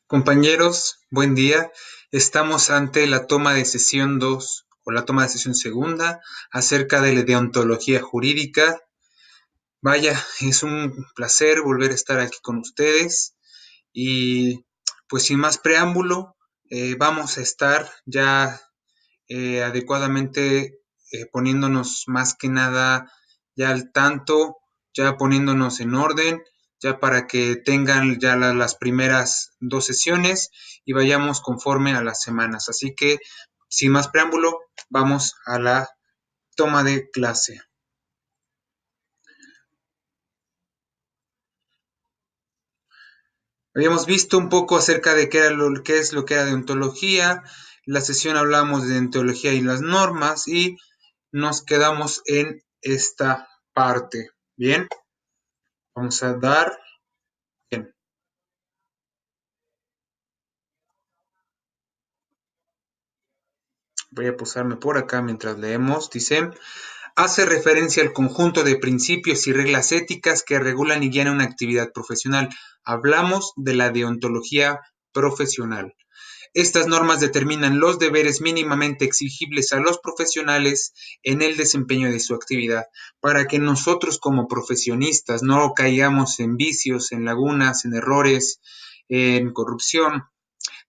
Compañeros, buen día. Estamos ante la toma de sesión 2 o la toma de sesión segunda acerca de la deontología jurídica. Vaya, es un placer volver a estar aquí con ustedes y pues sin más preámbulo, vamos a estar ya adecuadamente poniéndonos más que nada ya al tanto, ya poniéndonos en orden, ya para que tengan ya las primeras dos sesiones y vayamos conforme a las semanas. Así que, sin más preámbulo, vamos a la toma de clase. Habíamos visto un poco acerca de qué es lo que era deontología. La sesión hablamos de deontología y las normas y nos quedamos en esta parte. Bien, vamos a dar. Bien, voy a posarme por acá mientras leemos. Dice, hace referencia al conjunto de principios y reglas éticas que regulan y guían una actividad profesional. Hablamos de la deontología profesional. Estas normas determinan los deberes mínimamente exigibles a los profesionales en el desempeño de su actividad, para que nosotros como profesionistas no caigamos en vicios, en lagunas, en errores, en corrupción.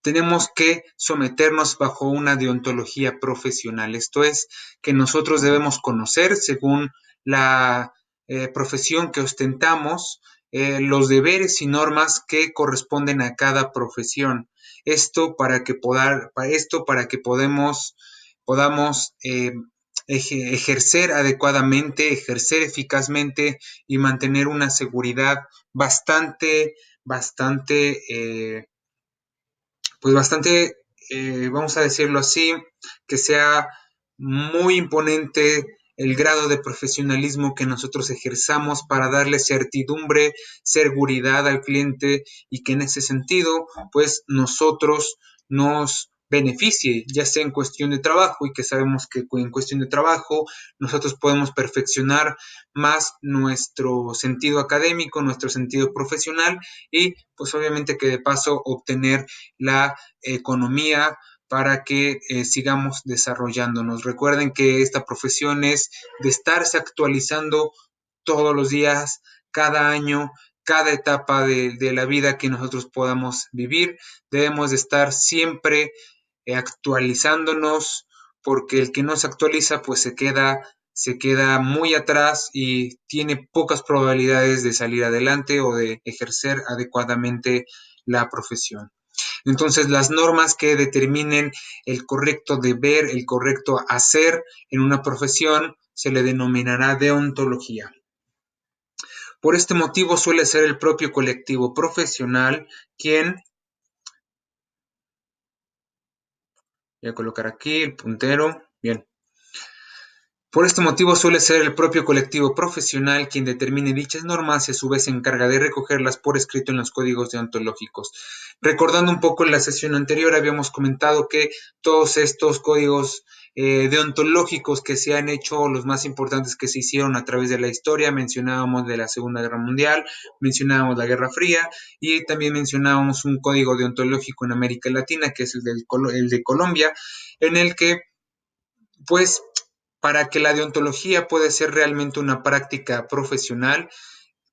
Tenemos que someternos bajo una deontología profesional. Esto es, que nosotros debemos conocer, según la profesión que ostentamos, los deberes y normas que corresponden a cada profesión. Esto para que podamos ejercer adecuadamente, ejercer eficazmente y mantener una seguridad bastante pues bastante, vamos a decirlo así, que sea muy imponente el grado de profesionalismo que nosotros ejerzamos para darle certidumbre, seguridad al cliente y que en ese sentido, pues nosotros nos beneficie, ya sea en cuestión de trabajo y que sabemos que en cuestión de trabajo nosotros podemos perfeccionar más nuestro sentido académico, nuestro sentido profesional y pues obviamente que de paso obtener la economía para que sigamos desarrollándonos. Recuerden que esta profesión es de estarse actualizando todos los días, cada año, cada etapa de la vida que nosotros podamos vivir. Debemos de estar siempre actualizándonos porque el que no se actualiza pues se queda muy atrás y tiene pocas probabilidades de salir adelante o de ejercer adecuadamente la profesión. Entonces, las normas que determinen el correcto deber, el correcto hacer en una profesión, se le denominará deontología. Por este motivo suele ser el propio colectivo profesional quien, voy a colocar aquí el puntero, bien, por este motivo suele ser el propio colectivo profesional quien determine dichas normas y a su vez se encarga de recogerlas por escrito en los códigos deontológicos. Recordando un poco en la sesión anterior, habíamos comentado que todos estos códigos deontológicos que se han hecho, los más importantes que se hicieron a través de la historia, mencionábamos de la Segunda Guerra Mundial, mencionábamos la Guerra Fría y también mencionábamos un código deontológico en América Latina, que es el de Colombia, en el que pues para que la deontología pueda ser realmente una práctica profesional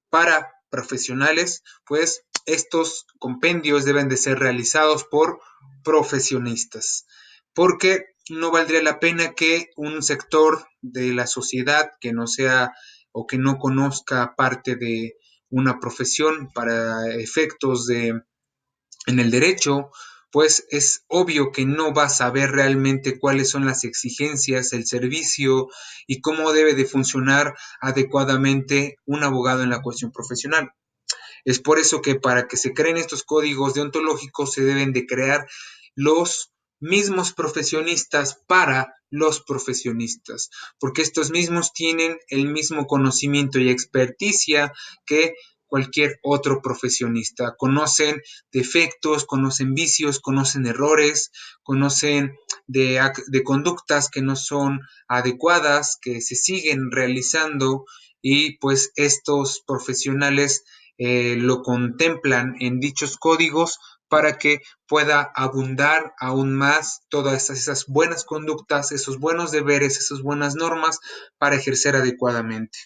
para profesionales, pues estos compendios deben de ser realizados por profesionistas, porque no valdría la pena que un sector de la sociedad que no sea o que no conozca parte de una profesión para efectos de en el derecho, pues es obvio que no va a saber realmente cuáles son las exigencias, el servicio y cómo debe de funcionar adecuadamente un abogado en la cuestión profesional. Es por eso que para que se creen estos códigos deontológicos se deben de crear los mismos profesionistas para los profesionistas, porque estos mismos tienen el mismo conocimiento y experticia que cualquier otro profesionista. Conocen defectos, conocen vicios, conocen errores, conocen de conductas que no son adecuadas, que se siguen realizando y pues estos profesionales lo contemplan en dichos códigos para que pueda abundar aún más todas esas buenas conductas, esos buenos deberes, esas buenas normas para ejercer adecuadamente.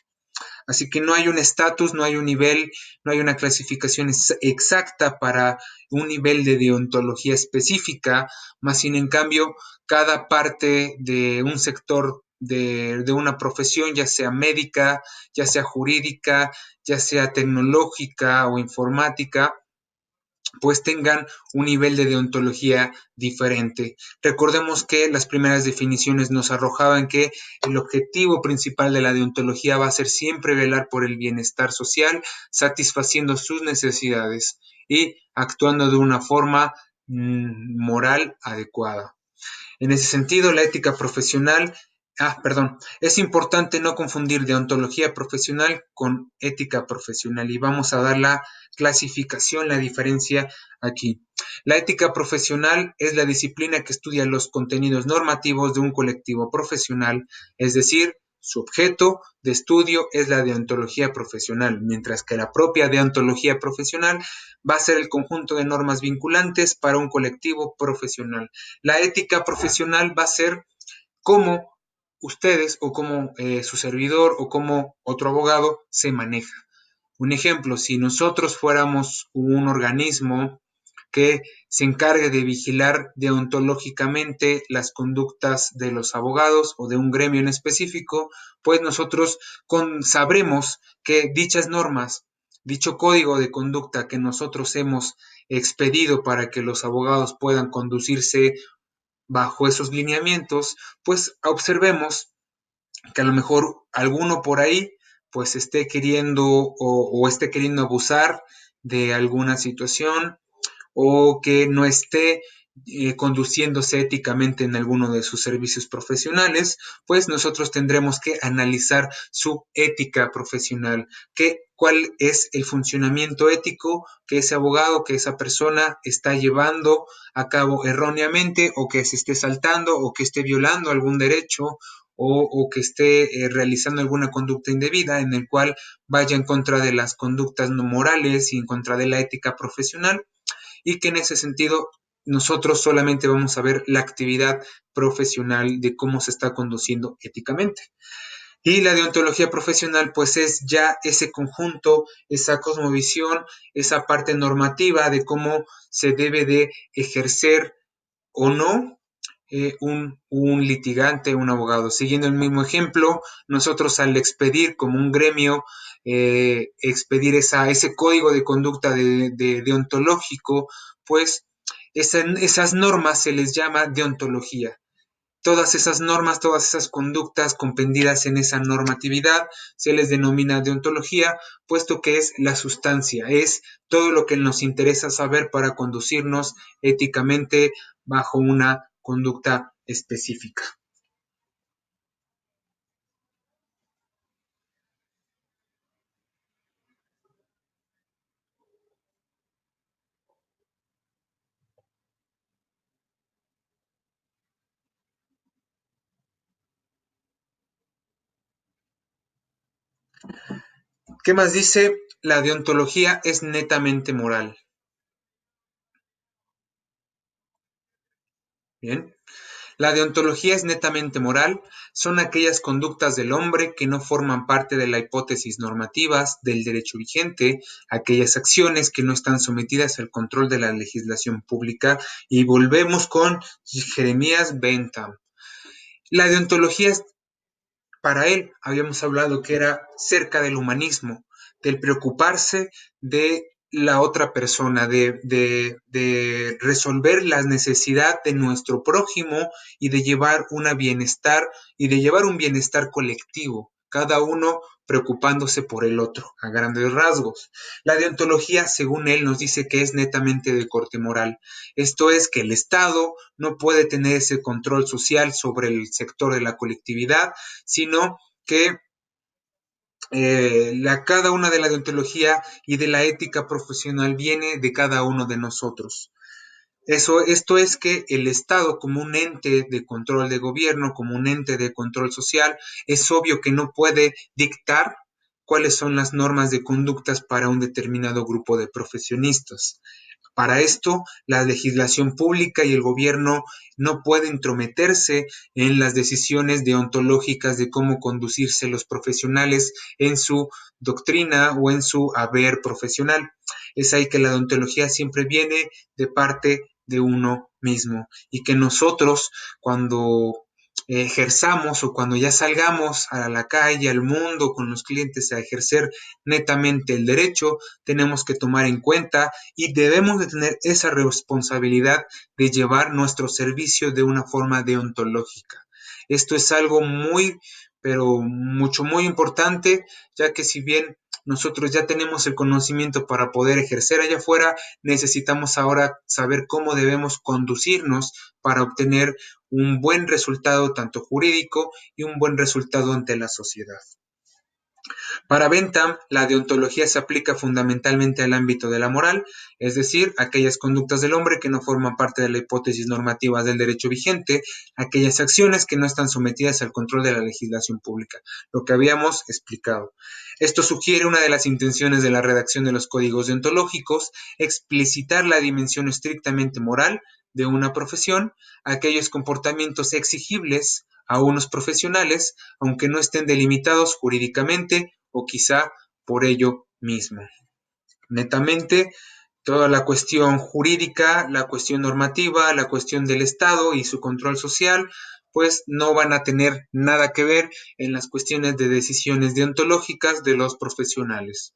Así que no hay un estatus, no hay un nivel, no hay una clasificación exacta para un nivel de deontología específica, más sin en cambio, cada parte de un sector de una profesión, ya sea médica, ya sea jurídica, ya sea tecnológica o informática, pues tengan un nivel de deontología diferente. Recordemos que las primeras definiciones nos arrojaban que el objetivo principal de la deontología va a ser siempre velar por el bienestar social, satisfaciendo sus necesidades y actuando de una forma moral adecuada. En ese sentido, la ética profesional, es importante no confundir deontología profesional con ética profesional y vamos a dar la clasificación, la diferencia aquí. La ética profesional es la disciplina que estudia los contenidos normativos de un colectivo profesional, es decir, su objeto de estudio es la deontología profesional, mientras que la propia deontología profesional va a ser el conjunto de normas vinculantes para un colectivo profesional. La ética profesional va a ser cómo ustedes o cómo su servidor o cómo otro abogado se maneja. Un ejemplo, si nosotros fuéramos un organismo que se encargue de vigilar deontológicamente las conductas de los abogados o de un gremio en específico, pues nosotros sabremos que dichas normas, dicho código de conducta que nosotros hemos expedido para que los abogados puedan conducirse bajo esos lineamientos, pues observemos que a lo mejor alguno por ahí pues esté queriendo o esté queriendo abusar de alguna situación o que no esté conduciéndose éticamente en alguno de sus servicios profesionales, pues nosotros tendremos que analizar su ética profesional, cuál es el funcionamiento ético que ese abogado, que esa persona está llevando a cabo erróneamente o que se esté saltando o que esté violando algún derecho o que esté realizando alguna conducta indebida en el cual vaya en contra de las conductas no morales y en contra de la ética profesional y que en ese sentido nosotros solamente vamos a ver la actividad profesional de cómo se está conduciendo éticamente. Y la deontología profesional, pues es ya ese conjunto, esa cosmovisión, esa parte normativa de cómo se debe de ejercer o no un litigante, un abogado. Siguiendo el mismo ejemplo, nosotros al expedir como un gremio, expedir ese código de conducta de deontológico, pues esas normas se les llama deontología. Todas esas normas, todas esas conductas compendidas en esa normatividad se les denomina deontología, puesto que es la sustancia, es todo lo que nos interesa saber para conducirnos éticamente bajo una conducta específica. ¿Qué más dice? La deontología es netamente moral. Bien. La deontología es netamente moral, son aquellas conductas del hombre que no forman parte de la hipótesis normativas del derecho vigente, aquellas acciones que no están sometidas al control de la legislación pública, y volvemos con Jeremías Bentham. La deontología es para él habíamos hablado que era cerca del humanismo, del preocuparse de la otra persona, de resolver la necesidad de nuestro prójimo y de llevar una bienestar y de llevar un bienestar colectivo, cada uno preocupándose por el otro, a grandes rasgos. La deontología, según él, nos dice que es netamente de corte moral. Esto es que el Estado no puede tener ese control social sobre el sector de la colectividad, sino que cada una de la deontología y de la ética profesional viene de cada uno de nosotros. Esto es que el Estado, como un ente de control de gobierno, como un ente de control social, es obvio que no puede dictar cuáles son las normas de conductas para un determinado grupo de profesionistas. Para esto, la legislación pública y el gobierno no pueden entrometerse en las decisiones deontológicas de cómo conducirse los profesionales en su doctrina o en su haber profesional. Es ahí que la deontología siempre viene de parte de uno mismo y que nosotros cuando ejerzamos o cuando ya salgamos a la calle, al mundo, con los clientes a ejercer netamente el derecho, tenemos que tomar en cuenta y debemos de tener esa responsabilidad de llevar nuestro servicio de una forma deontológica. Esto es algo muy, pero mucho, muy importante, ya que si bien nosotros ya tenemos el conocimiento para poder ejercer allá afuera, necesitamos ahora saber cómo debemos conducirnos para obtener un buen resultado tanto jurídico y un buen resultado ante la sociedad. Para Bentham, la deontología se aplica fundamentalmente al ámbito de la moral, es decir, aquellas conductas del hombre que no forman parte de la hipótesis normativa del derecho vigente, aquellas acciones que no están sometidas al control de la legislación pública, lo que habíamos explicado. Esto sugiere una de las intenciones de la redacción de los códigos deontológicos, explicitar la dimensión estrictamente moral de una profesión, aquellos comportamientos exigibles a unos profesionales, aunque no estén delimitados jurídicamente o quizá por ello mismo. Netamente, toda la cuestión jurídica, la cuestión normativa, la cuestión del Estado y su control social, pues no van a tener nada que ver en las cuestiones de decisiones deontológicas de los profesionales.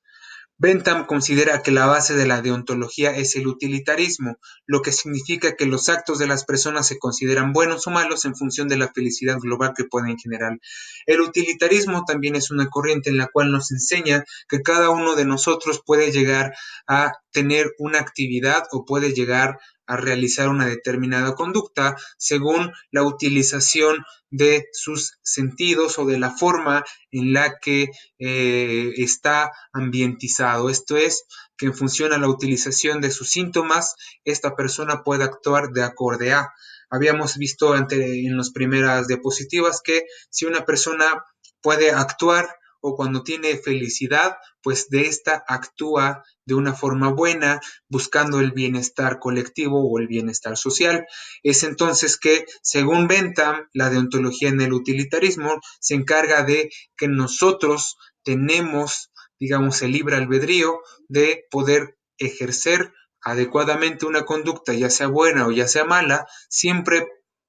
Bentham considera que la base de la deontología es el utilitarismo, lo que significa que los actos de las personas se consideran buenos o malos en función de la felicidad global que pueden generar. El utilitarismo también es una corriente en la cual nos enseña que cada uno de nosotros puede llegar a tener una actividad o puede llegar a realizar una determinada conducta según la utilización de sus sentidos o de la forma en la que está ambientizado. Esto es, que en función a la utilización de sus síntomas, esta persona puede actuar de acorde a. Habíamos visto en las primeras diapositivas que si una persona puede actuar o cuando tiene felicidad, pues de esta actúa de una forma buena, buscando el bienestar colectivo o el bienestar social. Es entonces que, según Bentham, la deontología en el utilitarismo se encarga de que nosotros tenemos, digamos, el libre albedrío de poder ejercer adecuadamente una conducta, ya sea buena o ya sea mala, siempre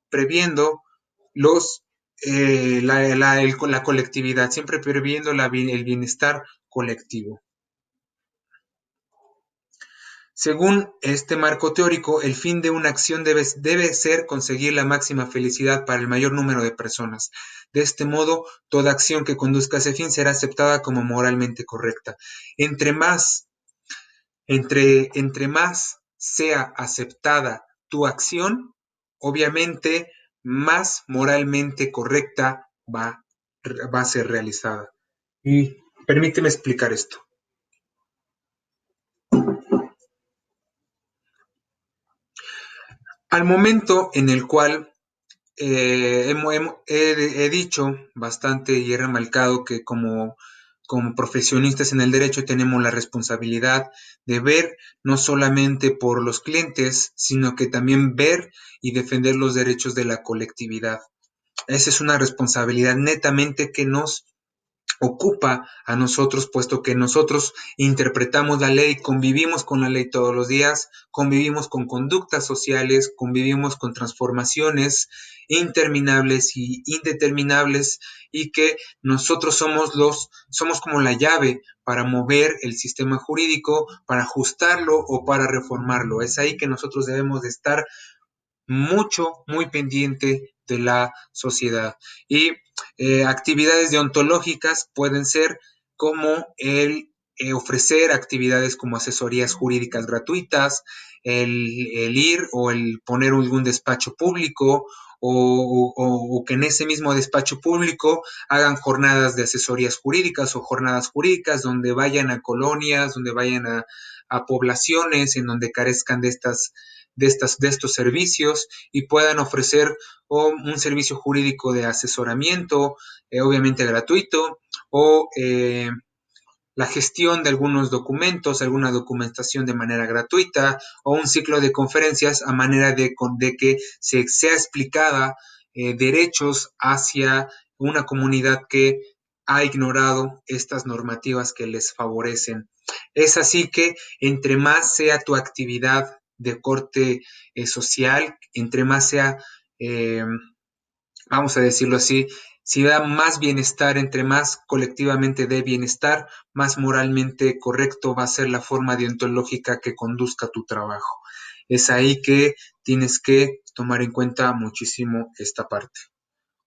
previendo los la colectividad, siempre previendo el bienestar colectivo. Según este marco teórico, el fin de una acción debe ser conseguir la máxima felicidad para el mayor número de personas. De este modo, toda acción que conduzca a ese fin será aceptada como moralmente correcta. Entre más, entre más sea aceptada tu acción, obviamente más moralmente correcta va a ser realizada. Y permíteme explicar esto. Al momento en el cual he dicho bastante y he remarcado que como profesionistas en el derecho tenemos la responsabilidad de ver no solamente por los clientes, sino que también ver y defender los derechos de la colectividad. Esa es una responsabilidad netamente que nos ocupa a nosotros, puesto que nosotros interpretamos la ley, convivimos con la ley todos los días, convivimos con conductas sociales, convivimos con transformaciones interminables y indeterminables y que nosotros somos como la llave para mover el sistema jurídico, para ajustarlo o para reformarlo. Es ahí que nosotros debemos de estar muy pendiente de la sociedad. Y actividades deontológicas pueden ser como el ofrecer actividades como asesorías jurídicas gratuitas, el ir o el poner algún despacho público o que en ese mismo despacho público hagan jornadas de asesorías jurídicas o jornadas jurídicas donde vayan a colonias, donde vayan a poblaciones en donde carezcan de estos servicios y puedan ofrecer un servicio jurídico de asesoramiento, obviamente gratuito, o la gestión de algunos documentos, alguna documentación de manera gratuita o un ciclo de conferencias a manera de que se sea explicada derechos hacia una comunidad que ha ignorado estas normativas que les favorecen. Es así que entre más sea tu actividad de corte social, entre más sea, eh, vamos a decirlo así, si da más bienestar, entre más colectivamente dé bienestar, más moralmente correcto va a ser la forma deontológica que conduzca tu trabajo. Es ahí que tienes que tomar en cuenta muchísimo esta parte.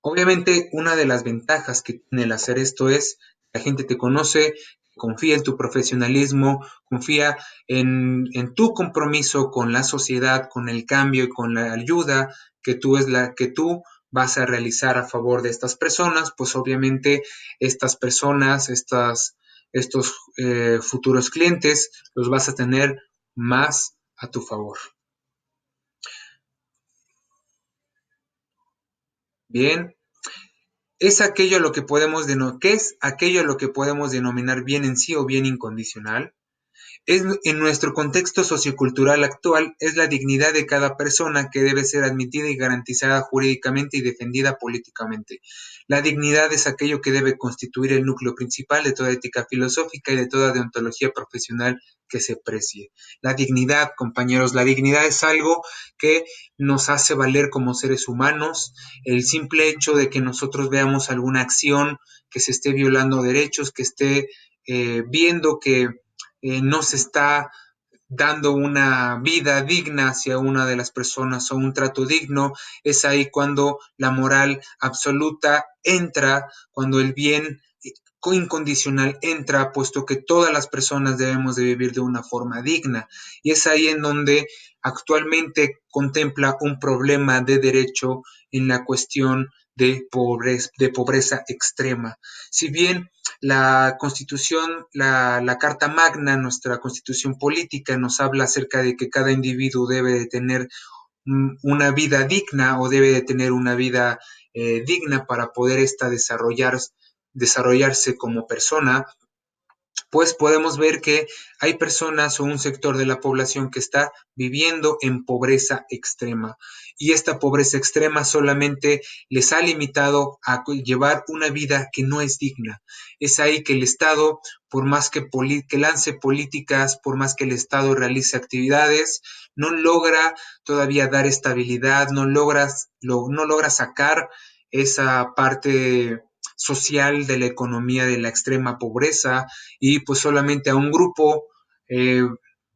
Obviamente, una de las ventajas que tiene el hacer esto es que la gente te conoce, confía en tu profesionalismo, confía en tu compromiso con la sociedad, con el cambio y con la ayuda que tú vas a realizar a favor de estas personas, pues obviamente estas personas, estos futuros clientes, los vas a tener más a tu favor. Bien, es aquello a lo que podemos ¿qué es aquello a lo que podemos denominar bien en sí o bien incondicional? En nuestro contexto sociocultural actual, es la dignidad de cada persona que debe ser admitida y garantizada jurídicamente y defendida políticamente. La dignidad es aquello que debe constituir el núcleo principal de toda ética filosófica y de toda deontología profesional que se precie. La dignidad, compañeros, la dignidad es algo que nos hace valer como seres humanos. El simple hecho de que nosotros veamos alguna acción que se esté violando derechos, que esté viendo que no se está dando una vida digna hacia una de las personas o un trato digno, es ahí cuando la moral absoluta entra, cuando el bien incondicional entra, puesto que todas las personas debemos de vivir de una forma digna. Y es ahí en donde actualmente contempla un problema de derecho en la cuestión de pobreza extrema. Si bien la constitución, la Carta Magna, nuestra constitución política, nos habla acerca de que cada individuo debe de tener una vida digna o debe de tener una vida digna para poder desarrollarse como persona, pues podemos ver que hay personas o un sector de la población que está viviendo en pobreza extrema. Y esta pobreza extrema solamente les ha limitado a llevar una vida que no es digna. Es ahí que el Estado, por más que lance políticas, por más que el Estado realice actividades, no logra todavía dar estabilidad, no logra sacar esa parte social de la economía de la extrema pobreza y pues solamente a un grupo eh,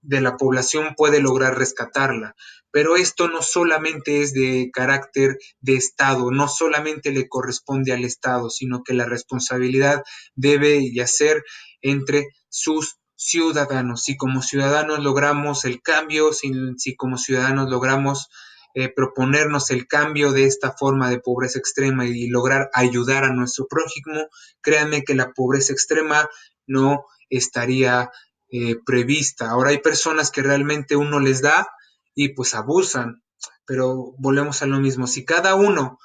de la población puede lograr rescatarla. Pero esto no solamente es de carácter de Estado, no solamente le corresponde al Estado, sino que la responsabilidad debe yacer entre sus ciudadanos. Si como ciudadanos logramos el cambio, si como ciudadanos logramos proponernos el cambio de esta forma de pobreza extrema y lograr ayudar a nuestro prójimo, créanme que la pobreza extrema no estaría prevista. Ahora hay personas que realmente uno les da y pues abusan, pero volvemos a lo mismo. Si cada uno,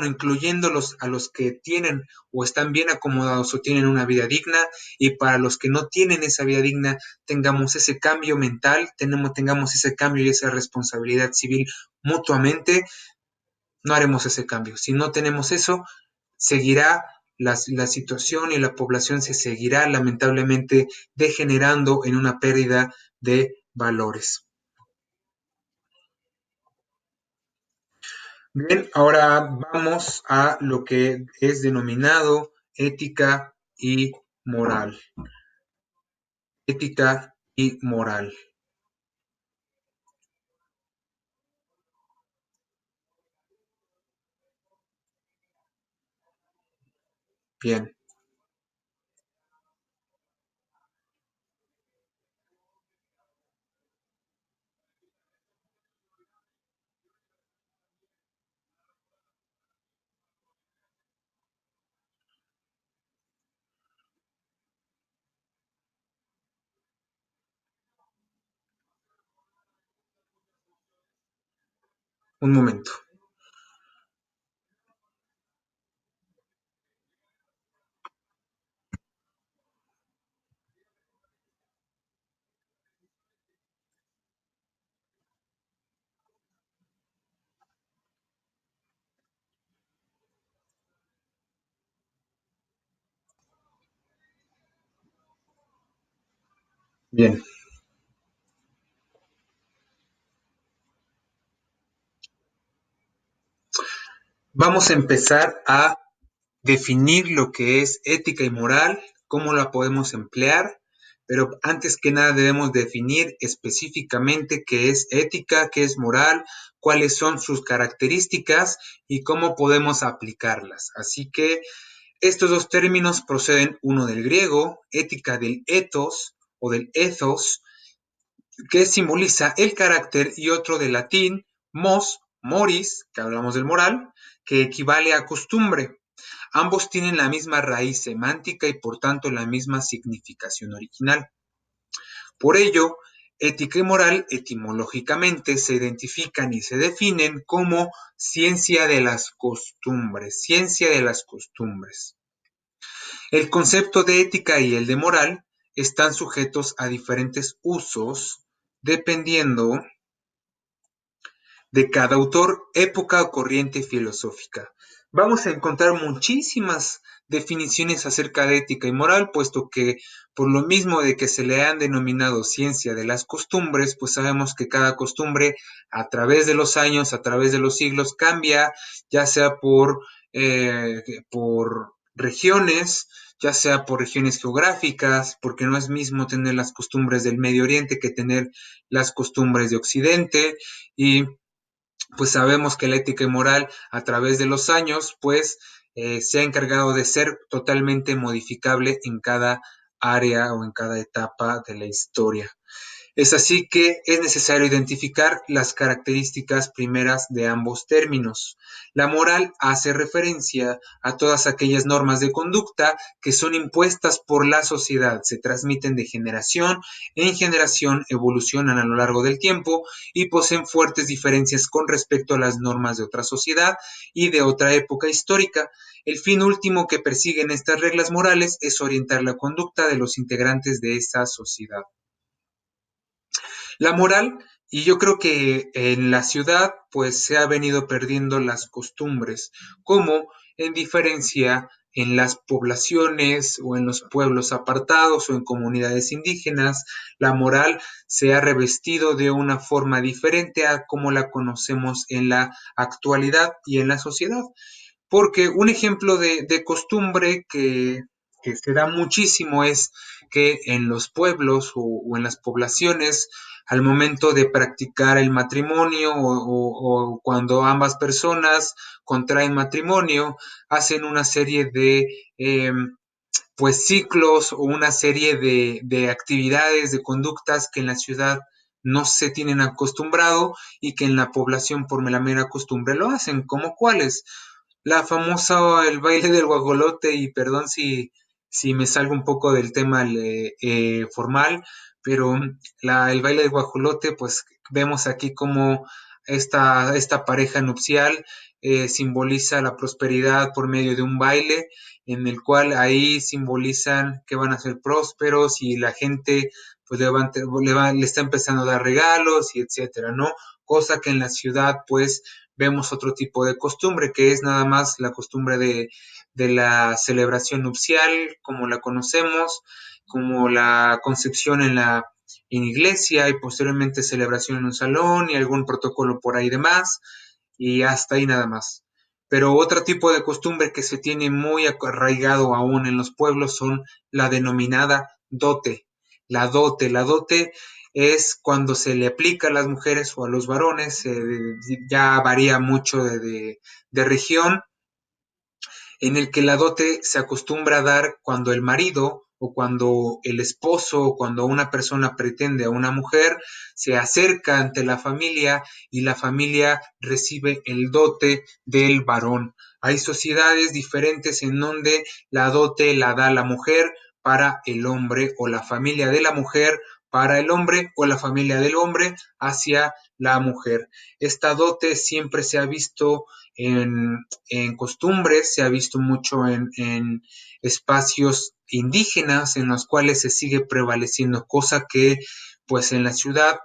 incluyéndolos a los que tienen o están bien acomodados o tienen una vida digna, y para los que no tienen esa vida digna, tengamos ese cambio mental, tengamos ese cambio y esa responsabilidad civil mutuamente, no haremos ese cambio. Si no tenemos eso, seguirá la situación y la población se seguirá lamentablemente degenerando en una pérdida de valores. Bien, ahora vamos a lo que es denominado ética y moral. Ética y moral. Bien, un momento. Bien, vamos a empezar a definir lo que es ética y moral, cómo la podemos emplear, pero antes que nada debemos definir específicamente qué es ética, qué es moral, cuáles son sus características y cómo podemos aplicarlas. Así que estos dos términos proceden uno del griego, ética del ethos o del ethos, que simboliza el carácter, y otro del latín, mos, moris, que hablamos del moral, que equivale a costumbre. Ambos tienen la misma raíz semántica y por tanto la misma significación original. Por ello, ética y moral etimológicamente se identifican y se definen como ciencia de las costumbres, ciencia de las costumbres. El concepto de ética y el de moral están sujetos a diferentes usos dependiendo de cada autor, época o corriente filosófica. Vamos a encontrar muchísimas definiciones acerca de ética y moral, puesto que por lo mismo de que se le han denominado ciencia de las costumbres, pues sabemos que cada costumbre a través de los años, a través de los siglos, cambia, ya sea por regiones, ya sea por regiones geográficas, porque no es mismo tener las costumbres del Medio Oriente que tener las costumbres de Occidente, y pues sabemos que la ética y moral a través de los años, pues se ha encargado de ser totalmente modificable en cada área o en cada etapa de la historia. Es así que es necesario identificar las características primeras de ambos términos. La moral hace referencia a todas aquellas normas de conducta que son impuestas por la sociedad, se transmiten de generación en generación, evolucionan a lo largo del tiempo y poseen fuertes diferencias con respecto a las normas de otra sociedad y de otra época histórica. El fin último que persiguen estas reglas morales es orientar la conducta de los integrantes de esa sociedad. La moral, y yo creo que en la ciudad pues se ha venido perdiendo las costumbres, como en diferencia en las poblaciones o en los pueblos apartados o en comunidades indígenas, la moral se ha revestido de una forma diferente a como la conocemos en la actualidad y en la sociedad. Porque un ejemplo de costumbre que se da muchísimo es que en los pueblos o en las poblaciones, al momento de practicar el matrimonio o cuando ambas personas contraen matrimonio, hacen una serie de pues ciclos o una serie de actividades, de conductas que en la ciudad no se tienen acostumbrado y que en la población por la mera costumbre lo hacen, como cuáles. La famosa, el baile del guajolote, y perdón si me salgo un poco del tema formal, pero el baile del guajolote, pues vemos aquí como esta pareja nupcial simboliza la prosperidad por medio de un baile en el cual ahí simbolizan que van a ser prósperos y la gente pues le está empezando a dar regalos y etcétera, ¿no? Cosa que en la ciudad pues vemos otro tipo de costumbre, que es nada más la costumbre de la celebración nupcial, como la conocemos, como la concepción en iglesia y posteriormente celebración en un salón y algún protocolo por ahí de más, y hasta ahí nada más. Pero otro tipo de costumbre que se tiene muy arraigado aún en los pueblos son la denominada dote. La dote es cuando se le aplica a las mujeres o a los varones, ya varía mucho de región, en el que la dote se acostumbra a dar cuando el marido o cuando el esposo o cuando una persona pretende a una mujer, se acerca ante la familia y la familia recibe el dote del varón. Hay sociedades diferentes en donde la dote la da la mujer para el hombre, o la familia de la mujer para el hombre, o la familia del hombre hacia la mujer. Esta dote siempre se ha visto en costumbres, se ha visto mucho en espacios indígenas en los cuales se sigue prevaleciendo, cosa que pues en la ciudad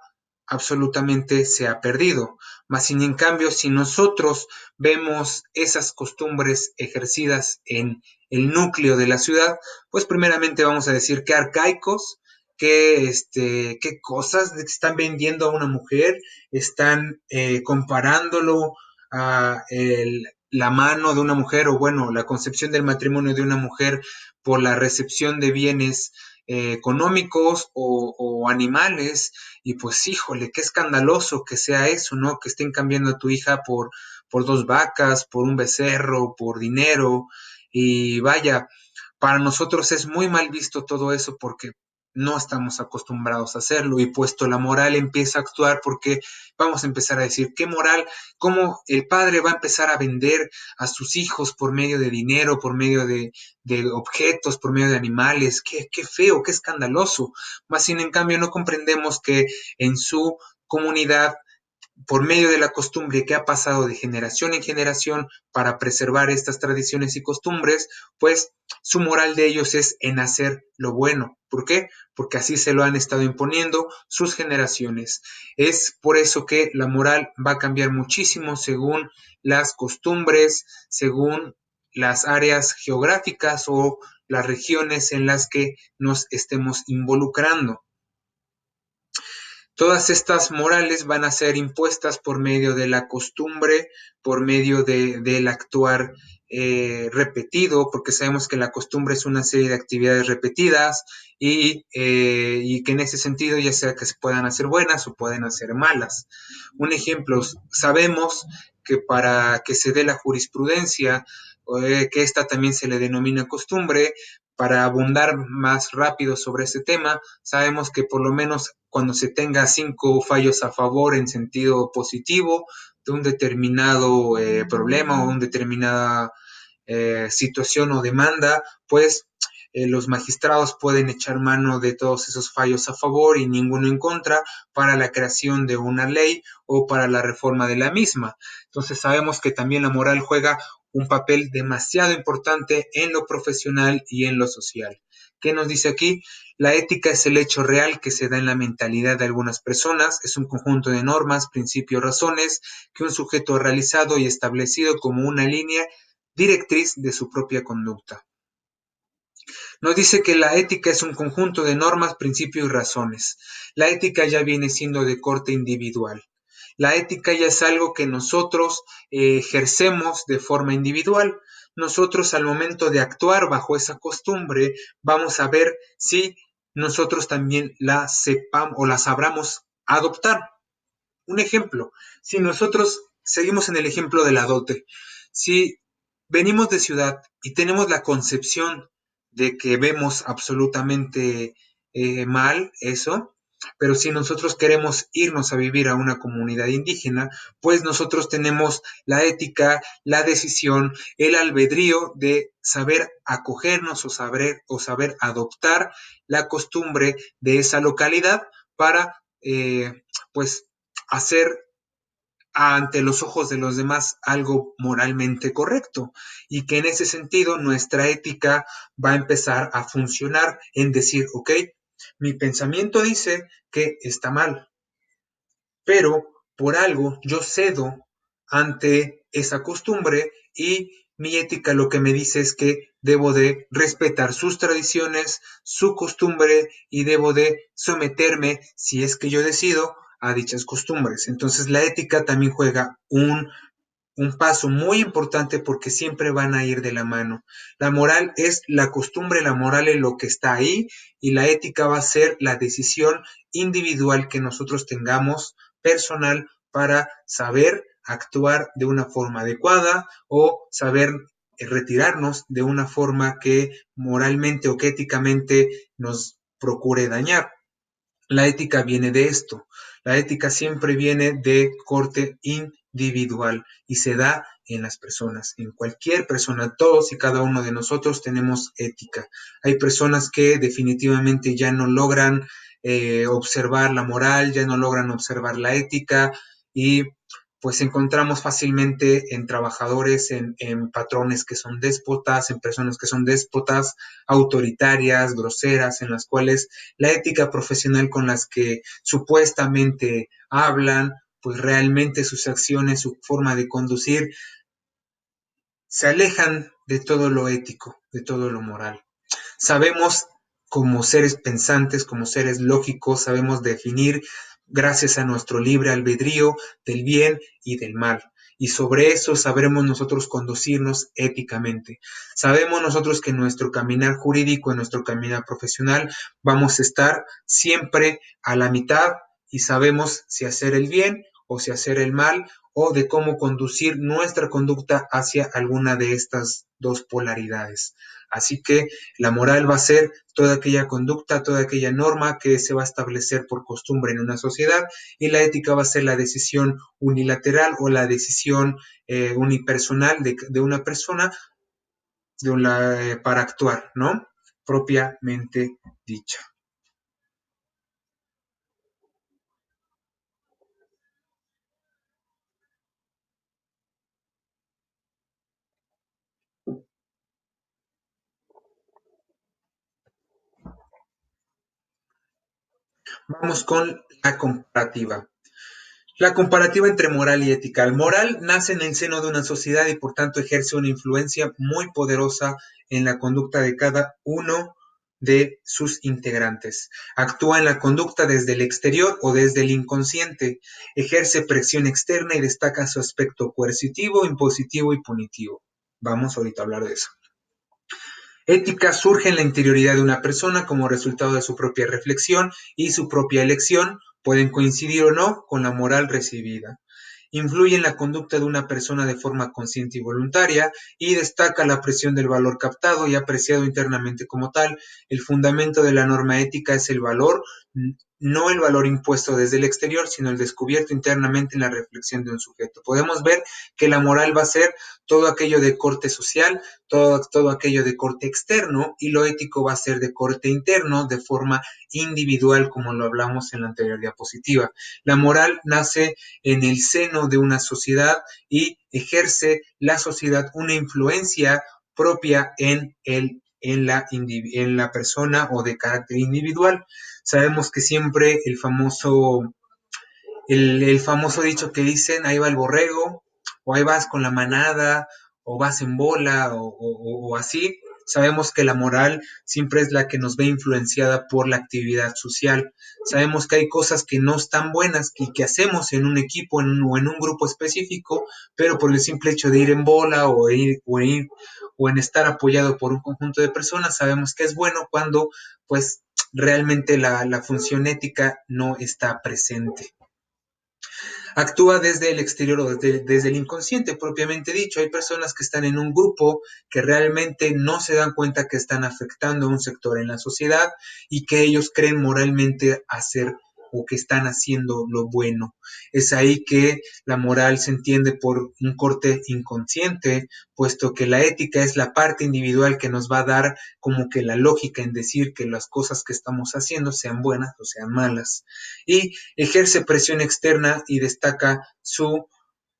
absolutamente se ha perdido. Más sin en cambio, si nosotros vemos esas costumbres ejercidas en el núcleo de la ciudad, pues primeramente vamos a decir que arcaicos, qué cosas están vendiendo a una mujer, están comparándolo a la mano de una mujer, o bueno, la concepción del matrimonio de una mujer por la recepción de bienes económicos o animales, y pues híjole, qué escandaloso que sea eso, ¿no? Que estén cambiando a tu hija por dos vacas, por un becerro, por dinero, y vaya, para nosotros es muy mal visto todo eso porque no estamos acostumbrados a hacerlo, y puesto la moral empieza a actuar, porque vamos a empezar a decir, ¿qué moral? ¿Cómo el padre va a empezar a vender a sus hijos por medio de dinero, por medio de objetos, por medio de animales? Qué feo, qué escandaloso. Más sin en cambio no comprendemos que en su comunidad, por medio de la costumbre que ha pasado de generación en generación para preservar estas tradiciones y costumbres, pues su moral de ellos es en hacer lo bueno. ¿Por qué? Porque así se lo han estado imponiendo sus generaciones. Es por eso que la moral va a cambiar muchísimo según las costumbres, según las áreas geográficas o las regiones en las que nos estemos involucrando. Todas estas morales van a ser impuestas por medio de la costumbre, por medio del actuar repetido, porque sabemos que la costumbre es una serie de actividades repetidas y que en ese sentido ya sea que se puedan hacer buenas o pueden hacer malas. Un ejemplo, sabemos que para que se dé la jurisprudencia, que esta también se le denomina costumbre, para abundar más rápido sobre este tema, sabemos que por lo menos cuando se tenga 5 fallos a favor en sentido positivo de un determinado problema o una determinada situación o demanda, pues los magistrados pueden echar mano de todos esos fallos a favor y ninguno en contra para la creación de una ley o para la reforma de la misma. Entonces sabemos que también la moral juega un papel demasiado importante en lo profesional y en lo social. ¿Qué nos dice aquí? La ética es el hecho real que se da en la mentalidad de algunas personas, es un conjunto de normas, principios, razones que un sujeto ha realizado y establecido como una línea directriz de su propia conducta. Nos dice que la ética es un conjunto de normas, principios y razones. La ética ya viene siendo de corte individual. La ética ya es algo que nosotros ejercemos de forma individual. Nosotros al momento de actuar bajo esa costumbre vamos a ver si nosotros también la sepamos o la sabramos adoptar. Un ejemplo, si nosotros seguimos en el ejemplo de la dote, si venimos de ciudad y tenemos la concepción de que vemos absolutamente mal eso, pero si nosotros queremos irnos a vivir a una comunidad indígena, pues nosotros tenemos la ética, la decisión, el albedrío de saber acogernos o saber adoptar la costumbre de esa localidad para pues hacer ante los ojos de los demás algo moralmente correcto, y que en ese sentido nuestra ética va a empezar a funcionar en decir, ok, mi pensamiento dice que está mal, pero por algo yo cedo ante esa costumbre, y mi ética lo que me dice es que debo de respetar sus tradiciones, su costumbre, y debo de someterme, si es que yo decido, a dichas costumbres. Entonces la ética también juega un paso muy importante porque siempre van a ir de la mano. La moral es la costumbre, la moral es lo que está ahí, y la ética va a ser la decisión individual que nosotros tengamos personal para saber actuar de una forma adecuada o saber retirarnos de una forma que moralmente o que éticamente nos procure dañar. La ética viene de esto. La ética siempre viene de corte individual y se da en las personas, en cualquier persona. Todos y cada uno de nosotros tenemos ética. Hay personas que definitivamente ya no logran observar la moral, ya no logran observar la ética, y pues encontramos fácilmente en trabajadores, en patrones que son déspotas, en personas que son déspotas, autoritarias, groseras, en las cuales la ética profesional con las que supuestamente hablan, pues realmente sus acciones, su forma de conducir, se alejan de todo lo ético, de todo lo moral. Sabemos como seres pensantes, como seres lógicos, sabemos definir, gracias a nuestro libre albedrío, del bien y del mal. Y sobre eso sabremos nosotros conducirnos éticamente. Sabemos nosotros que en nuestro caminar jurídico, en nuestro caminar profesional, vamos a estar siempre a la mitad y sabemos si hacer el bien o si hacer el mal o de cómo conducir nuestra conducta hacia alguna de estas dos polaridades. Así que la moral va a ser toda aquella conducta, toda aquella norma que se va a establecer por costumbre en una sociedad, y la ética va a ser la decisión unilateral o la decisión unipersonal de una persona para actuar, ¿no? Propiamente dicha. Vamos con la comparativa. La comparativa entre moral y ética. El moral nace en el seno de una sociedad y por tanto ejerce una influencia muy poderosa en la conducta de cada uno de sus integrantes. Actúa en la conducta desde el exterior o desde el inconsciente, ejerce presión externa y destaca su aspecto coercitivo, impositivo y punitivo. Vamos ahorita a hablar de eso. Ética surge en la interioridad de una persona como resultado de su propia reflexión y su propia elección, pueden coincidir o no con la moral recibida. Influye en la conducta de una persona de forma consciente y voluntaria y destaca la presión del valor captado y apreciado internamente como tal. El fundamento de la norma ética es el valor, no el valor impuesto desde el exterior, sino el descubierto internamente en la reflexión de un sujeto. Podemos ver que la moral va a ser todo aquello de corte social, todo aquello de corte externo, y lo ético va a ser de corte interno, de forma individual, como lo hablamos en la anterior diapositiva. La moral nace en el seno de una sociedad y ejerce la sociedad una influencia propia en la persona o de carácter individual. Sabemos que siempre el famoso dicho que dicen, ahí va el borrego, o ahí vas con la manada, o vas en bola, o así. Sabemos que la moral siempre es la que nos ve influenciada por la actividad social. Sabemos que hay cosas que no están buenas y que hacemos en un equipo o en un grupo específico, pero por el simple hecho de ir en bola o en estar apoyado por un conjunto de personas, sabemos que es bueno cuando pues realmente la función ética no está presente. Actúa desde el exterior o desde el inconsciente propiamente dicho. Hay personas que están en un grupo que realmente no se dan cuenta que están afectando a un sector en la sociedad y que ellos creen moralmente hacer o que están haciendo lo bueno. Es ahí que la moral se entiende por un corte inconsciente, puesto que la ética es la parte individual que nos va a dar como que la lógica en decir que las cosas que estamos haciendo sean buenas o sean malas. Y ejerce presión externa y destaca su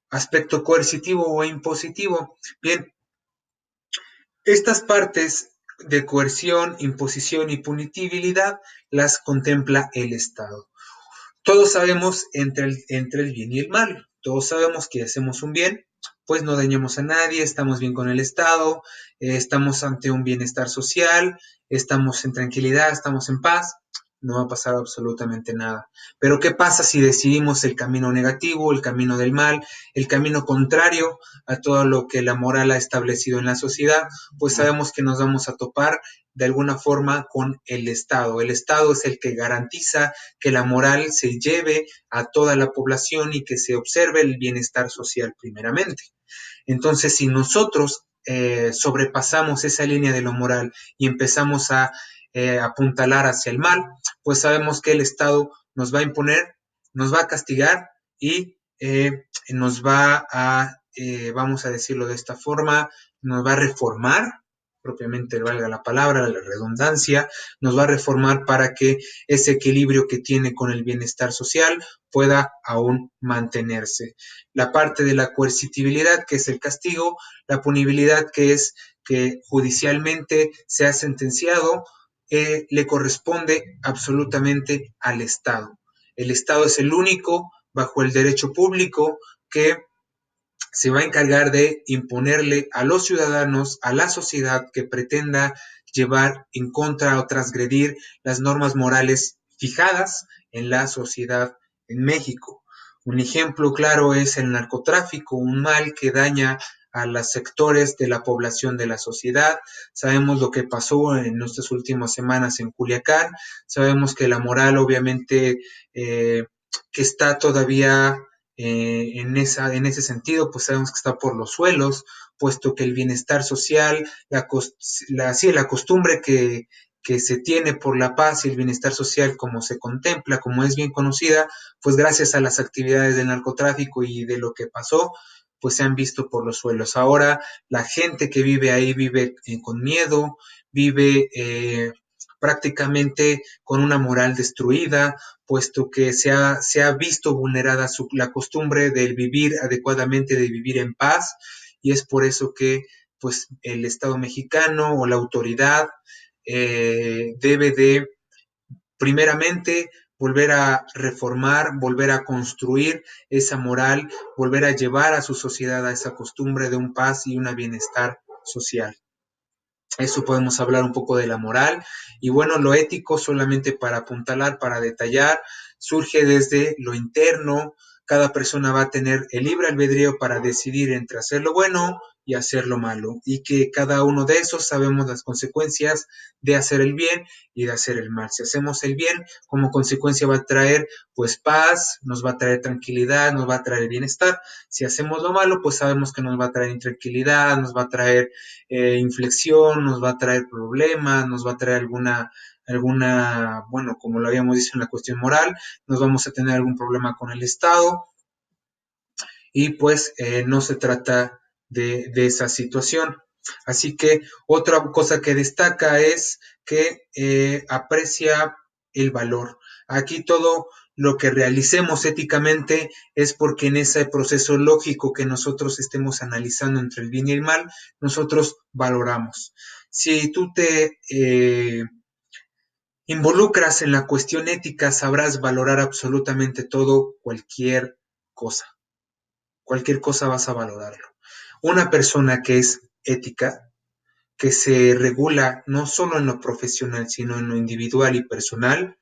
aspecto coercitivo o impositivo. Bien, estas partes de coerción, imposición y punitividad las contempla el Estado. Todos sabemos entre el bien y el mal. Todos sabemos que hacemos un bien, pues no dañamos a nadie, estamos bien con el Estado, estamos ante un bienestar social, estamos en tranquilidad, estamos en paz, no va a pasar absolutamente nada. Pero ¿qué pasa si decidimos el camino negativo, el camino del mal, el camino contrario a todo lo que la moral ha establecido en la sociedad? Pues sabemos que nos vamos a topar de alguna forma con el Estado. El Estado es el que garantiza que la moral se lleve a toda la población y que se observe el bienestar social primeramente. Entonces, si nosotros sobrepasamos esa línea de lo moral y empezamos a apuntalar hacia el mal, pues sabemos que el Estado nos va a imponer, nos va a castigar y nos va a, vamos a decirlo de esta forma, nos va a reformar, propiamente valga la palabra, la redundancia, nos va a reformar para que ese equilibrio que tiene con el bienestar social pueda aún mantenerse. La parte de la coercitibilidad, que es el castigo, la punibilidad, que es que judicialmente se ha sentenciado, le corresponde absolutamente al Estado. El Estado es el único, bajo el derecho público, que se va a encargar de imponerle a los ciudadanos, a la sociedad que pretenda llevar en contra o transgredir las normas morales fijadas en la sociedad en México. Un ejemplo claro es el narcotráfico, un mal que daña a los sectores de la población de la sociedad. Sabemos lo que pasó en nuestras últimas semanas en Culiacán, sabemos que la moral obviamente que está todavía en ese sentido, pues sabemos que está por los suelos, puesto que el bienestar social, la costumbre que se tiene por la paz y el bienestar social como se contempla, como es bien conocida, pues gracias a las actividades del narcotráfico y de lo que pasó, pues se han visto por los suelos. Ahora la gente que vive ahí vive con miedo, vive prácticamente con una moral destruida, puesto que se ha visto vulnerada la costumbre de vivir adecuadamente, de vivir en paz, y es por eso que pues el Estado mexicano o la autoridad debe de primeramente volver a reformar, volver a construir esa moral, volver a llevar a su sociedad a esa costumbre de un paz y un bienestar social. Eso podemos hablar un poco de la moral. Y bueno, lo ético, solamente para apuntalar, para detallar, surge desde lo interno. Cada persona va a tener el libre albedrío para decidir entre hacer lo bueno y hacer lo malo. Y que cada uno de esos sabemos las consecuencias de hacer el bien y de hacer el mal. Si hacemos el bien, como consecuencia va a traer pues paz, nos va a traer tranquilidad, nos va a traer bienestar. Si hacemos lo malo, pues sabemos que nos va a traer intranquilidad, nos va a traer inflexión, nos va a traer problemas, nos va a traer bueno, como lo habíamos dicho en la cuestión moral, nos vamos a tener algún problema con el Estado y pues no se trata de esa situación. Así que otra cosa que destaca es que aprecia el valor. Aquí todo lo que realicemos éticamente es porque en ese proceso lógico que nosotros estemos analizando entre el bien y el mal, nosotros valoramos. Si tú te involucras en la cuestión ética, sabrás valorar absolutamente todo, cualquier cosa vas a valorarlo. Una persona que es ética, que se regula no solo en lo profesional, sino en lo individual y personal,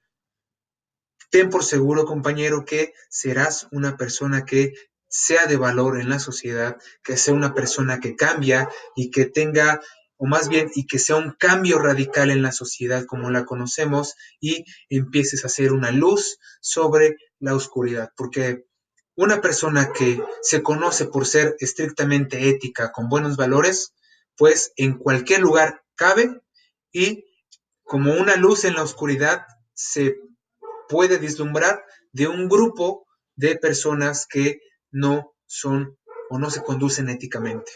ten por seguro, compañero, que serás una persona que sea de valor en la sociedad, que sea una persona que cambia y que tenga, o más bien, y que sea un cambio radical en la sociedad como la conocemos y empieces a hacer una luz sobre la oscuridad, porque una persona que se conoce por ser estrictamente ética, con buenos valores, pues en cualquier lugar cabe y como una luz en la oscuridad se puede vislumbrar de un grupo de personas que no son o no se conducen éticamente.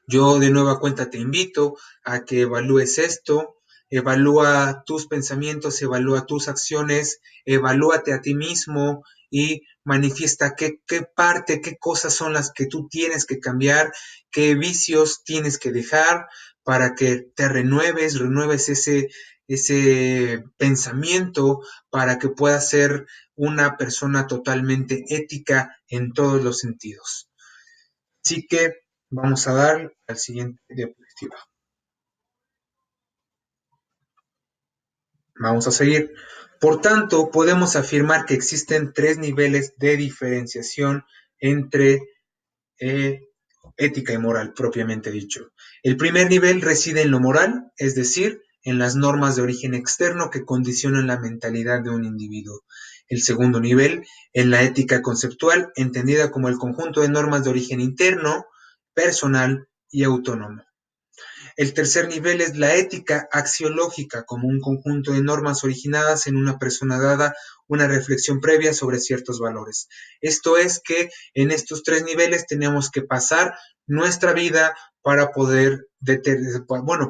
Yo de nueva cuenta te invito a que evalúes esto, evalúa tus pensamientos, evalúa tus acciones, evalúate a ti mismo y manifiesta qué parte, qué cosas son las que tú tienes que cambiar, qué vicios tienes que dejar para que te renueves ese pensamiento para que puedas ser una persona totalmente ética en todos los sentidos. Así que vamos a dar al siguiente diapositiva. Vamos a seguir. Por tanto, podemos afirmar que existen tres niveles de diferenciación entre eh, ética y moral, propiamente dicho. El primer nivel reside en lo moral, es decir, en las normas de origen externo que condicionan la mentalidad de un individuo. El segundo nivel, en la ética conceptual, entendida como el conjunto de normas de origen interno, personal y autónomo. El tercer nivel es la ética axiológica, como un conjunto de normas originadas en una persona dada una reflexión previa sobre ciertos valores. Esto es que en estos tres niveles tenemos que pasar nuestra vida para poder,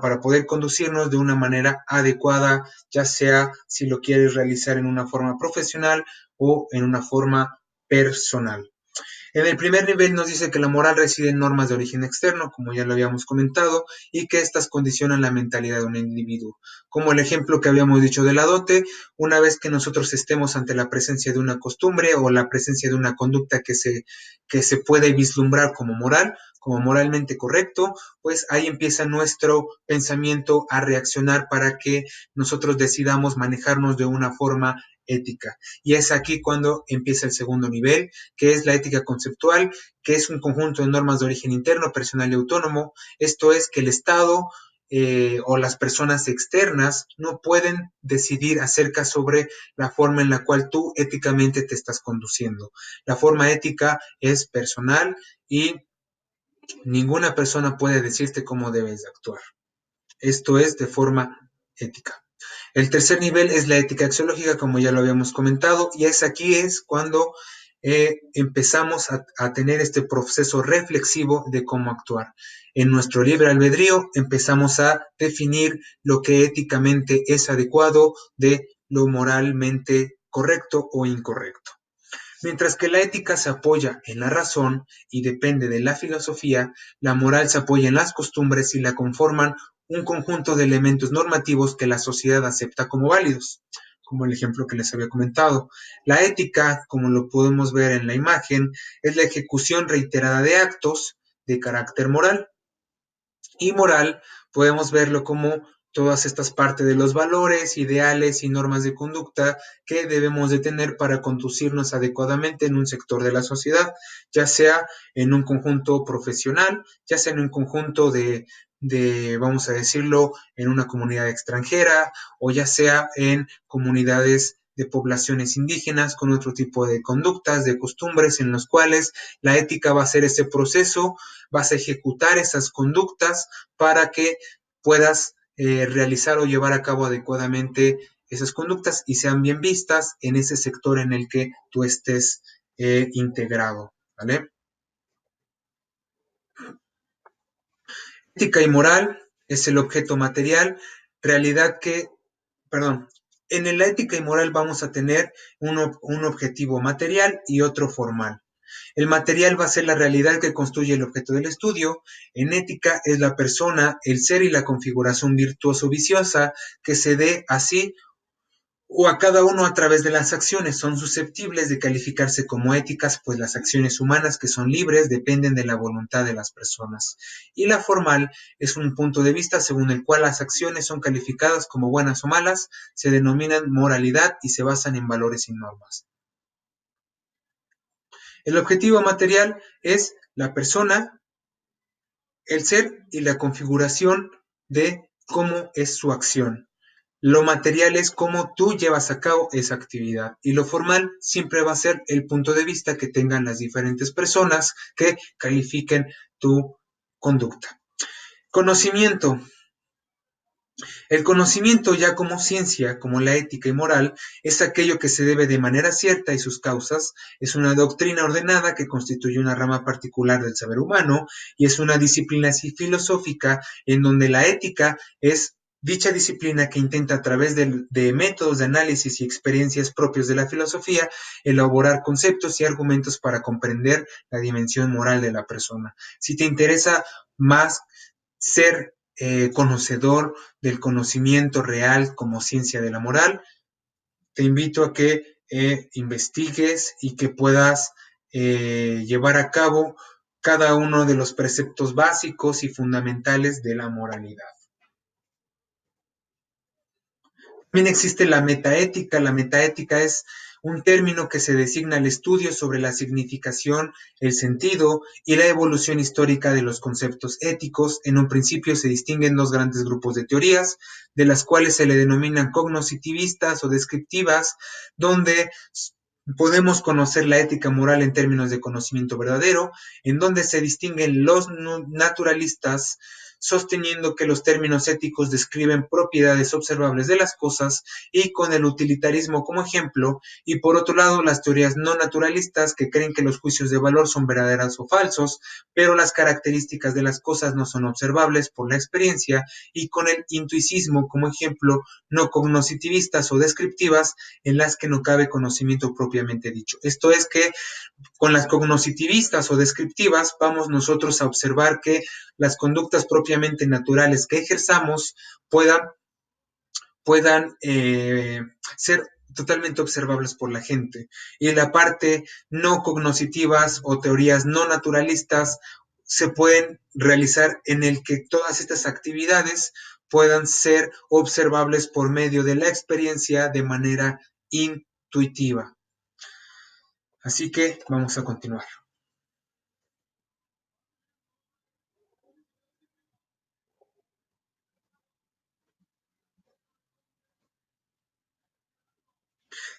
para poder conducirnos de una manera adecuada, ya sea si lo quieres realizar en una forma profesional o en una forma personal. En el primer nivel nos dice que la moral reside en normas de origen externo, como ya lo habíamos comentado, y que éstas condicionan la mentalidad de un individuo. Como el ejemplo que habíamos dicho de la dote, una vez que nosotros estemos ante la presencia de una costumbre o la presencia de una conducta que se puede vislumbrar como moral, como moralmente correcto, pues ahí empieza nuestro pensamiento a reaccionar para que nosotros decidamos manejarnos de una forma ética. Y es aquí cuando empieza el segundo nivel, que es la ética conceptual, que es un conjunto de normas de origen interno, personal y autónomo. Esto es que el Estado o las personas externas no pueden decidir acerca sobre la forma en la cual tú éticamente te estás conduciendo. La forma ética es personal y ninguna persona puede decirte cómo debes actuar. Esto es de forma ética. El tercer nivel es la ética axiológica, como ya lo habíamos comentado, y aquí es cuando empezamos a tener este proceso reflexivo de cómo actuar. En nuestro libre albedrío empezamos a definir lo que éticamente es adecuado de lo moralmente correcto o incorrecto. Mientras que la ética se apoya en la razón y depende de la filosofía, la moral se apoya en las costumbres y la conforman un conjunto de elementos normativos que la sociedad acepta como válidos, como el ejemplo que les había comentado. La ética, como lo podemos ver en la imagen, es la ejecución reiterada de actos de carácter moral. Y moral, podemos verlo como todas estas partes de los valores, ideales y normas de conducta que debemos de tener para conducirnos adecuadamente en un sector de la sociedad, ya sea en un conjunto profesional, ya sea en un conjunto vamos a decirlo, en una comunidad extranjera o ya sea en comunidades de poblaciones indígenas con otro tipo de conductas, de costumbres en los cuales la ética va a ser ese proceso, vas a ejecutar esas conductas para que puedas realizar o llevar a cabo adecuadamente esas conductas y sean bien vistas en ese sector en el que tú estés integrado, ¿vale? Ética y moral es el objeto material, realidad que, perdón, en la ética y moral vamos a tener un objetivo material y otro formal. El material va a ser la realidad que construye el objeto del estudio. En ética es la persona, el ser y la configuración virtuoso viciosa que se dé así o a cada uno a través de las acciones. Son susceptibles de calificarse como éticas, pues las acciones humanas que son libres dependen de la voluntad de las personas. Y la formal es un punto de vista según el cual las acciones son calificadas como buenas o malas, se denominan moralidad y se basan en valores y normas. El objetivo material es la persona, el ser y la configuración de cómo es su acción. Lo material es cómo tú llevas a cabo esa actividad y lo formal siempre va a ser el punto de vista que tengan las diferentes personas que califiquen tu conducta. Conocimiento. El conocimiento ya como ciencia, como la ética y moral, es aquello que se debe de manera cierta y sus causas, es una doctrina ordenada que constituye una rama particular del saber humano y es una disciplina filosófica en donde la ética es dicha disciplina que intenta a través de métodos de análisis y experiencias propios de la filosofía elaborar conceptos y argumentos para comprender la dimensión moral de la persona. Si te interesa más ser conocedor del conocimiento real como ciencia de la moral, te invito a que investigues y que puedas llevar a cabo cada uno de los preceptos básicos y fundamentales de la moralidad. También existe la metaética. La metaética es un término que se designa al estudio sobre la significación, el sentido y la evolución histórica de los conceptos éticos. En un principio se distinguen dos grandes grupos de teorías, de las cuales se le denominan cognoscitivistas o descriptivas, donde podemos conocer la ética moral en términos de conocimiento verdadero, en donde se distinguen los naturalistas, sosteniendo que los términos éticos describen propiedades observables de las cosas y con el utilitarismo como ejemplo, y por otro lado las teorías no naturalistas que creen que los juicios de valor son verdaderos o falsos, pero las características de las cosas no son observables por la experiencia, y con el intuicismo como ejemplo, no cognoscitivistas o descriptivas en las que no cabe conocimiento propiamente dicho. Esto es que con las cognoscitivistas o descriptivas vamos nosotros a observar que las conductas propiamente naturales que ejerzamos puedan ser totalmente observables por la gente. Y la parte no cognoscitivas o teorías no naturalistas se pueden realizar en el que todas estas actividades puedan ser observables por medio de la experiencia de manera intuitiva. Así que vamos a continuar.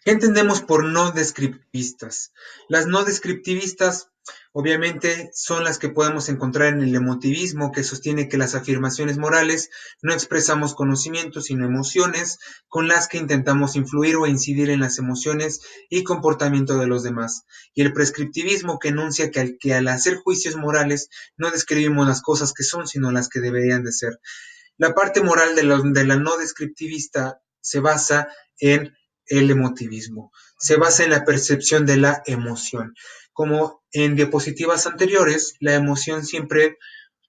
¿Qué entendemos por no descriptivistas? Las no descriptivistas obviamente son las que podemos encontrar en el emotivismo, que sostiene que las afirmaciones morales no expresamos conocimientos sino emociones con las que intentamos influir o incidir en las emociones y comportamiento de los demás. Y el prescriptivismo, que enuncia que al hacer juicios morales no describimos las cosas que son sino las que deberían de ser. La parte moral de la no descriptivista se basa en el emotivismo, se basa en la percepción de la emoción. Como en diapositivas anteriores, la emoción siempre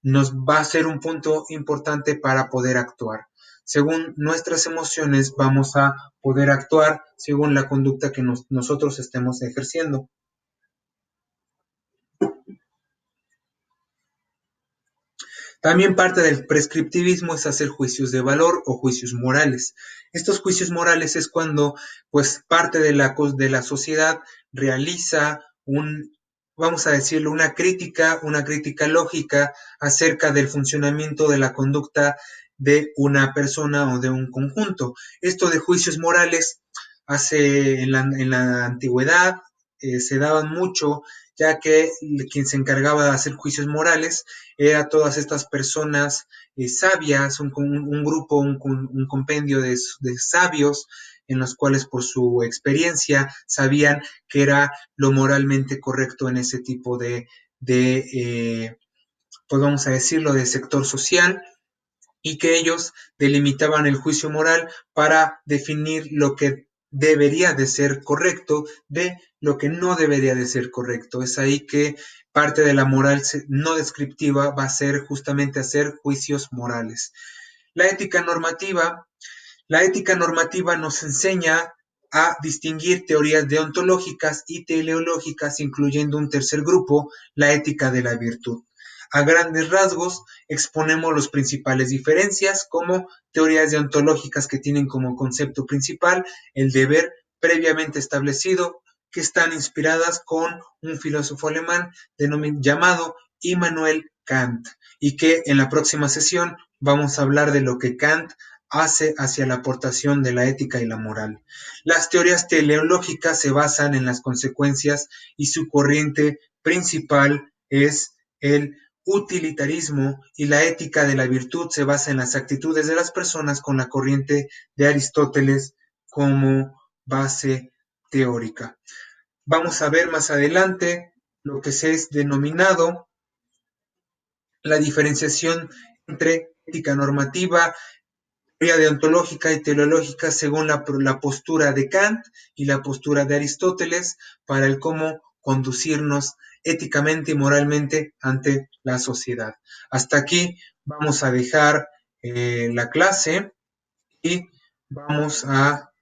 nos va a ser un punto importante para poder actuar. Según nuestras emociones vamos a poder actuar según la conducta que nosotros estemos ejerciendo. También parte del prescriptivismo es hacer juicios de valor o juicios morales. Estos juicios morales es cuando, pues, parte de la sociedad realiza vamos a decirlo, una crítica lógica acerca del funcionamiento de la conducta de una persona o de un conjunto. Esto de juicios morales en la antigüedad se daban mucho, ya que quien se encargaba de hacer juicios morales era todas estas personas sabias, un grupo, un compendio de sabios en los cuales por su experiencia sabían que era lo moralmente correcto en ese tipo de pues vamos a decirlo, de sector social, y que ellos delimitaban el juicio moral para definir lo que debería de ser correcto de lo que no debería de ser correcto. Es ahí que parte de la moral no descriptiva va a ser justamente hacer juicios morales. La ética normativa, la ética normativa nos enseña a distinguir teorías deontológicas y teleológicas, incluyendo un tercer grupo, la ética de la virtud. A grandes rasgos, exponemos las principales diferencias como teorías deontológicas que tienen como concepto principal el deber previamente establecido, que están inspiradas con un filósofo alemán llamado Immanuel Kant, y que en la próxima sesión vamos a hablar de lo que Kant hace hacia la aportación de la ética y la moral. Las teorías teleológicas se basan en las consecuencias y su corriente principal es el utilitarismo, y la ética de la virtud se basa en las actitudes de las personas con la corriente de Aristóteles como base teórica. Vamos a ver más adelante lo que se es denominado la diferenciación entre ética normativa, teoría deontológica y teleológica según la postura de Kant y la postura de Aristóteles para el cómo conducirnos éticamente y moralmente ante la sociedad. Hasta aquí vamos a dejar la clase y vamos a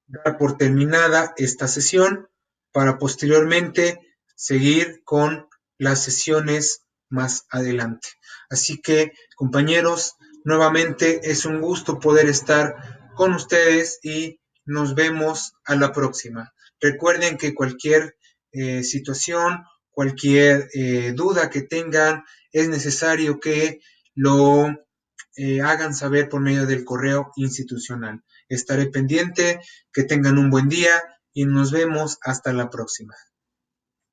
dar por terminada esta sesión para posteriormente seguir con las sesiones más adelante. Así que, compañeros, nuevamente es un gusto poder estar con ustedes y nos vemos a la próxima. Recuerden que cualquier situación, cualquier duda que tengan, es necesario que lo hagan saber por medio del correo institucional. Estaré pendiente, que tengan un buen día y nos vemos hasta la próxima.